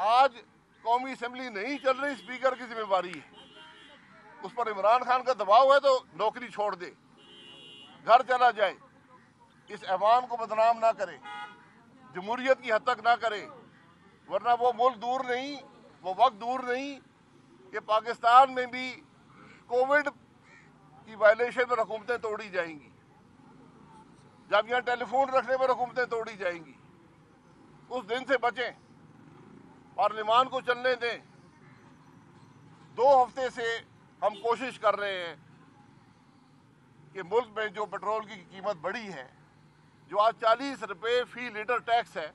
आज कौमी असेंबली नहीं चल रही, स्पीकर की जिम्मेवारी है, उस पर इमरान खान का दबाव है तो नौकरी छोड़ दे, घर चला जाए, इस ऐवान को बदनाम ना करे, जमहूरियत की हद तक ना करे, वरना वो मुल्क दूर नहीं, वो वक्त दूर नहीं कि पाकिस्तान में भी कोविड की वायलेशन पर हुकूमतें तोड़ी जाएंगी, जब यहाँ टेलीफोन रखने पर हुकूमतें तोड़ी जाएंगी। उस दिन से बचें, पार्लियामान को चलने दें। 2 हफ्ते से हम कोशिश कर रहे हैं कि मुल्क में जो पेट्रोल की कीमत बढ़ी है, जो आज 40 रुपये फी लीटर टैक्स है,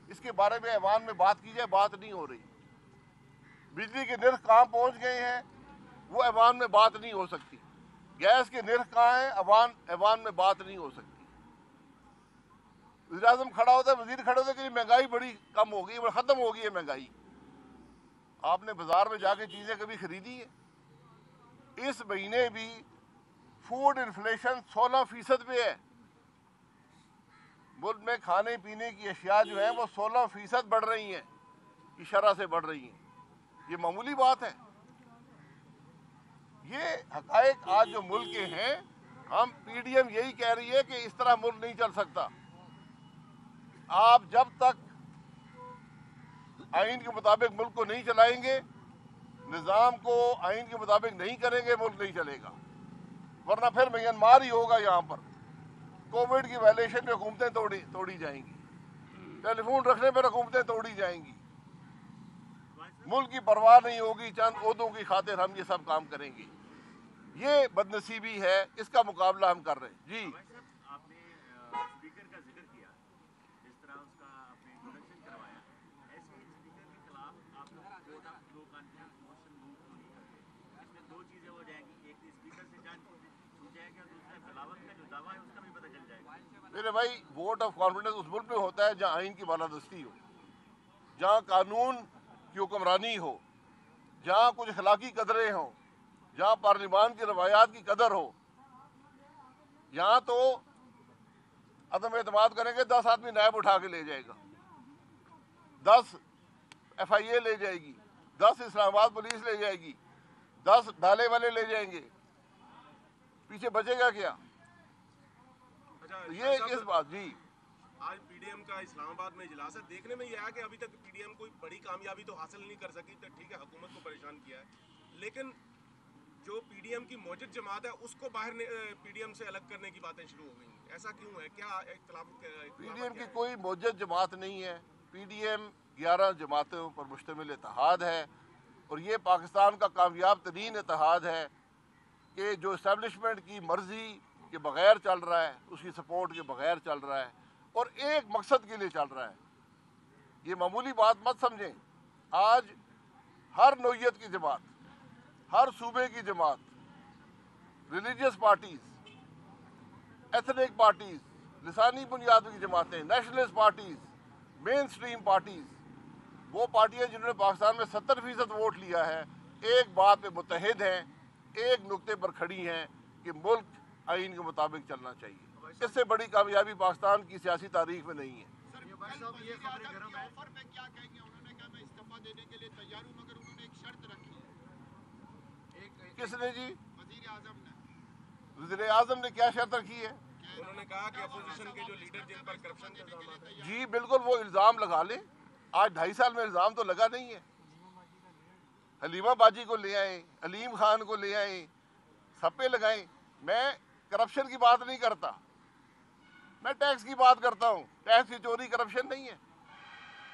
इसके बारे में ऐवान में बात की जाए, बात नहीं हो रही। बिजली के निर्ख कहाँ पहुँच गए हैं, वो ऐवान में बात नहीं हो सकती। गैस के निर्ख कहाँ हैं, ऐवान में बात नहीं हो सकती। वज़ीर आज़म खड़ा होता है, वजीर खड़े होते हैं कि महंगाई बड़ी कम हो गई, ख़त्म हो गई है महंगाई। आपने बाजार में जाके चीज़ें कभी खरीदी है? इस महीने भी फूड इन्फ्लेशन 16% पे है। मुल्क में खाने पीने की अशिया जो है वो 16% बढ़ रही हैं, की शरह से बढ़ रही हैं। ये मामूली बात है? ये हकायक आज जो मुल्क के हैं, हम पीडीएम यही कह रही है कि इस तरह मुल्क नहीं चल सकता। आप जब तक आइन के मुताबिक मुल्क को नहीं चलाएंगे, निज़ाम को आइन के मुताबिक नहीं करेंगे, मुल्क नहीं चलेगा। वरना फिर म्यांमार ही होगा। यहाँ पर कोविड की वायलेशन पे हुकूमतें तोड़ी जाएंगी, टेलीफोन रखने पर हुकूमतें तोड़ी जाएंगी, मुल्क की परवाह नहीं होगी, चंद ओहदों की खातिर हम ये सब काम करेंगे। ये बदनसीबी है, इसका मुकाबला हम कर रहे हैं। जी, आपने स्पीकर का जिक्र किया, जिस तरह उसका आपने इंट्रोडक्शन करवाया, ऐसे स्पीकर के खिलाफ आप court of no confidence motion move क्यों नहीं करते? इसमें 2 चीजें हो जाएंगी, एक स्पीकर से जांच छूट जाएगी और दूसरा बगावत का जो दावा है उसका भी पता चल जाएगा। मेरे भाई, वोट ऑफ कॉन्फिडेंस उस मुल्क में होता है जहाँ आइन की बालादस्ती हो, जहाँ कानून की हुक्मरानी हो, जहाँ कुछ अखलाकी कदरें हों, जहाँ पार्लियामान की रवायात की कदर हो। यहाँ तो अदम एतमाद करेंगे, 10 आदमी नायब उठा के ले जाएगा, 10 FIA ले जाएगी, 10 इस्लामाबाद पुलिस ले जाएगी, 10 डाले वाले ले जाएंगे, पीछे बचेगा क्या? अच्छा, ये किस बात? जी, आज पीडीएम का इस्लामाबाद में इजलास है, देखने में यह है कि अभी तक पीडीएम कोई बड़ी कामयाबी तो हासिल नहीं कर सकी। तो ठीक है, हुकूमत को परेशान किया है, लेकिन जो पीडीएम की मौजूद जमात है उसको बाहर पीडीएम से अलग करने की बातें शुरू हो गई। ऐसा क्यों है? क्या पीडीएम की कोई मौजूद जमात नहीं है। पीडीएम 11 जमातों पर मुश्तमिल इत्तेहाद है, और ये पाकिस्तान का कामयाब तरीन इत्तेहाद है कि जो इस्टेब्लिशमेंट की मर्जी के बगैर चल रहा है, उसकी सपोर्ट के बगैर चल रहा है, और एक मकसद के लिए चल रहा है। ये मामूली बात मत समझें। आज हर नौइयत की जमात, हर सूबे की जमात, रिलीजियस पार्टीज, एथनिक पार्टीज, लिसानी बुनियाद की जमातें, nationalist parties, mainstream parties, वो पार्टियां जिन्होंने पाकिस्तान में 70% वोट लिया है, एक बात पे मुत्तहिद हैं, एक नुक्ते पर खड़ी हैं कि मुल्क आइन के मुताबिक चलना चाहिए। इससे बड़ी कामयाबी पाकिस्तान की सियासी तारीख में नहीं है। किसने जी? वज़ीर आज़म ने क्या शर्त रखी है? उन्होंने कहा कि अपोजिशन के जो लीडर जिन पर करप्शन के इल्जाम हैं। जी बिल्कुल, वो इल्ज़ाम लगा लें। आज 2.5 साल में इल्ज़ाम तो लगा नहीं है। हलीमा बाजी को ले आए, अलीम खान को ले आए, सब पे लगाएं। मैं करप्शन की बात नहीं करता, मैं टैक्स की बात करता हूँ। टैक्स की चोरी करप्शन नहीं है।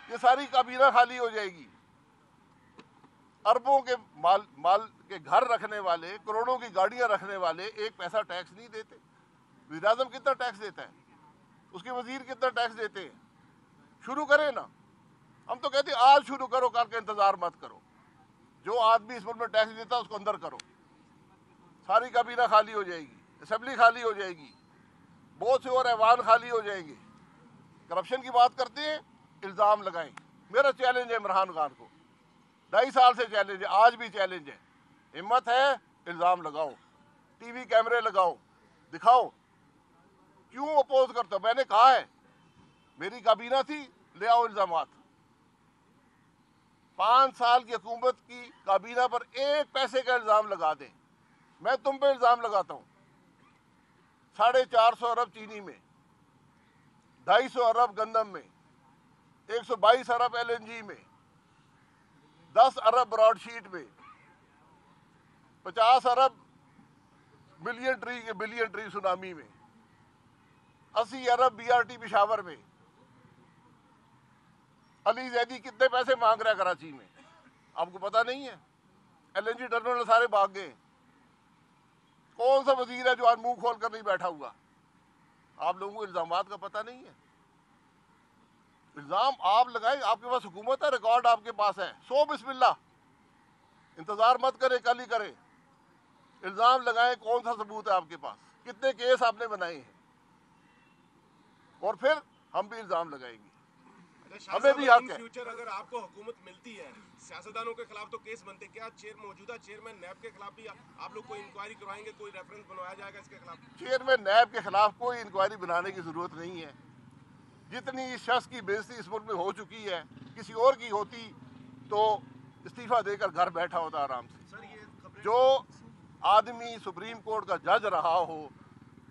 ये सारी काबीना खाली हो जाएगी। अरबों के माल के घर रखने वाले, करोड़ों की गाड़ियां रखने वाले एक पैसा टैक्स नहीं देते। वज़ीर आज़म कितना टैक्स देता है, उसके वजीर कितना टैक्स देते हैं? शुरू करें ना। हम तो कहते हैं आज शुरू करो, कल का इंतजार मत करो। जो आदमी इस मुल्क में टैक्स देता है उसको अंदर करो। सारी काबीना खाली हो जाएगी, असेंबली खाली हो जाएगी, बहुत से और ऐवान खाली हो जाएंगे। करप्शन की बात करते हैं, इल्ज़ाम लगाएं। मेरा चैलेंज है इमरान खान को, 2.5 साल से चैलेंज है, आज भी चैलेंज है। हिम्मत है, इल्ज़ाम लगाओ, टीवी कैमरे लगाओ, दिखाओ। क्यों अपोज करते हो? मैंने कहा है, मेरी काबीना थी, ले आओ इल्ज़ामात। 5 साल की हुकूमत की काबीना पर एक पैसे का इल्ज़ाम लगा दें, मैं तुम पे इल्ज़ाम लगाता हूँ। 450 अरब चीनी में, 250 अरब गंदम में, 122 अरब LNG में, 10 अरब ब्रॉडशीट में, 50 अरब बिलियन ट्री सुनामी में, 80 अरब BRT पिशावर में। अली जैदी कितने पैसे मांग रहा है कराची में, आपको पता नहीं है? LNG टर्मिनल सारे भाग गए। कौन सा वजीर है जो आज मुंह खोल कर नहीं बैठा हुआ? आप लोगों को इल्जामात का पता नहीं है। इल्जाम आप लगाए, आपके पास हुकूमत है, रिकॉर्ड आपके पास है। सो बिस्मिल्लाह, इंतजार मत करें, कल ही करें। इल्जाम लगाएं, कौन सा सबूत है आपके पास? कितने केस आपने बनाए हैं? और फिर हम भी इल्जाम लगाएंगे। हमें भी हक है। फ्यूचर अगर आपको हुकूमत मिलती है, सियासतदानों के खिलाफ तो केस बनते, क्या मौजूदा चेयरमैन नैब के खिलाफ भी आप लोग कोई इंक्वायरी करवाएंगे, कोई रेफरेंस बनवाया जाएगा इसके खिलाफ? चेयरमैन नैब के खिलाफ कोई इंक्वायरी बनाने की जरूरत नहीं है। जितनी इस शख्स की बेइज्जती इस मुल्क में हो चुकी है, किसी और की होती तो इस्तीफा देकर घर बैठा होता आराम से। सर, ये जो आदमी सुप्रीम कोर्ट का जज रहा हो,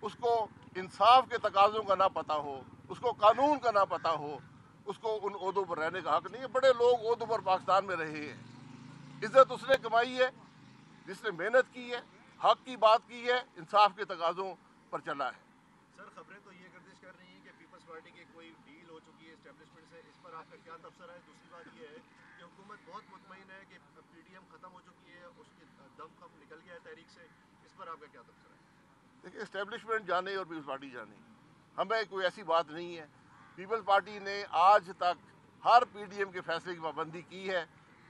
उसको इंसाफ के तकाज़ों का ना पता हो, उसको कानून का ना पता हो, उसको उन ओहदों पर रहने का हक नहीं है। बड़े लोग ओहदों पर पाकिस्तान में रहे हैं। इज्जत उसने कमाई है जिसने मेहनत की है, हक की बात की है, इंसाफ के तकाज़ों पर चला है। सर, खबरें तो ये गर्दिश कर रही हैं कि पीपल्स पार्टी की कोई डील हो चुकी है एस्टेब्लिशमेंट से, इस पर आपका क्या तबसरा है? दूसरी बात ये है कि हुकूमत बहुत मुतमईन है कि PDM ख़त्म हो चुकी है, उसकी दम कब निकल गया है तहरीक से, इस पर आपका क्या तबसरा है? देखिए, एस्टेब्लिशमेंट जाने और पीपल्स पार्टी जाने, हमें कोई ऐसी बात नहीं है। पीपल्स पार्टी ने आज तक हर PDM के फैसले की पाबंदी की है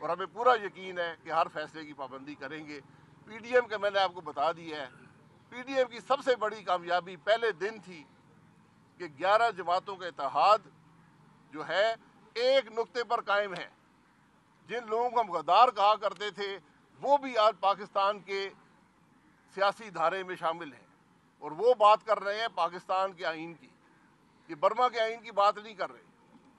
और हमें पूरा यकीन है कि हर फैसले की पाबंदी करेंगे। PDM का मैंने आपको बता दिया है, PDM की सबसे बड़ी कामयाबी पहले दिन थी कि 11 जमातों का इत्तेहाद जो है एक नुक्ते पर कायम है। जिन लोगों को हम गद्दार कहा करते थे, वो भी आज पाकिस्तान के सियासी धारे में शामिल हैं और वो बात कर रहे हैं पाकिस्तान के आइन की। ये बर्मा के आइन की बात नहीं कर रहे।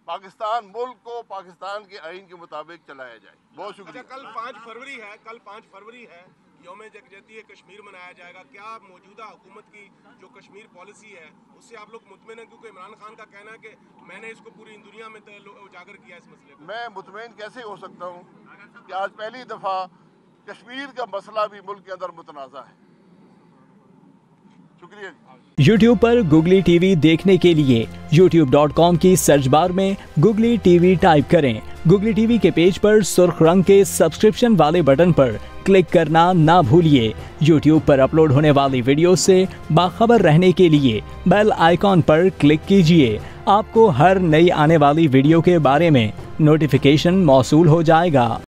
पाकिस्तान मुल्क को पाकिस्तान के आइन के मुताबिक चलाया जाए। बहुत शुक्रिया। कल 5 फरवरी है, यौम यकजहती कश्मीर मनाया जाएगा। क्या मौजूदा हुकूमत की जो कश्मीर पॉलिसी है उससे आप लोग मुतमईन हैं? क्योंकि इमरान खान का कहना है कि मैंने इसको पूरी दुनिया में उजागर किया इस मसले को। मैं मुतमईन कैसे हो सकता हूँ कि आज पहली दफ़ा कश्मीर का मसला भी मुल्क के अंदर मुतनाज़ा है। शुक्रिया। YouTube पर Googly TV देखने के लिए youtube.com की सर्च बार में Googly TV टाइप करें। Googly TV के पेज पर सुर्ख रंग के सब्सक्रिप्शन वाले बटन पर क्लिक करना ना भूलिए। YouTube पर अपलोड होने वाली वीडियो से बाखबर रहने के लिए बेल आइकॉन पर क्लिक कीजिए। आपको हर नई आने वाली वीडियो के बारे में नोटिफिकेशन मौसूल हो जाएगा।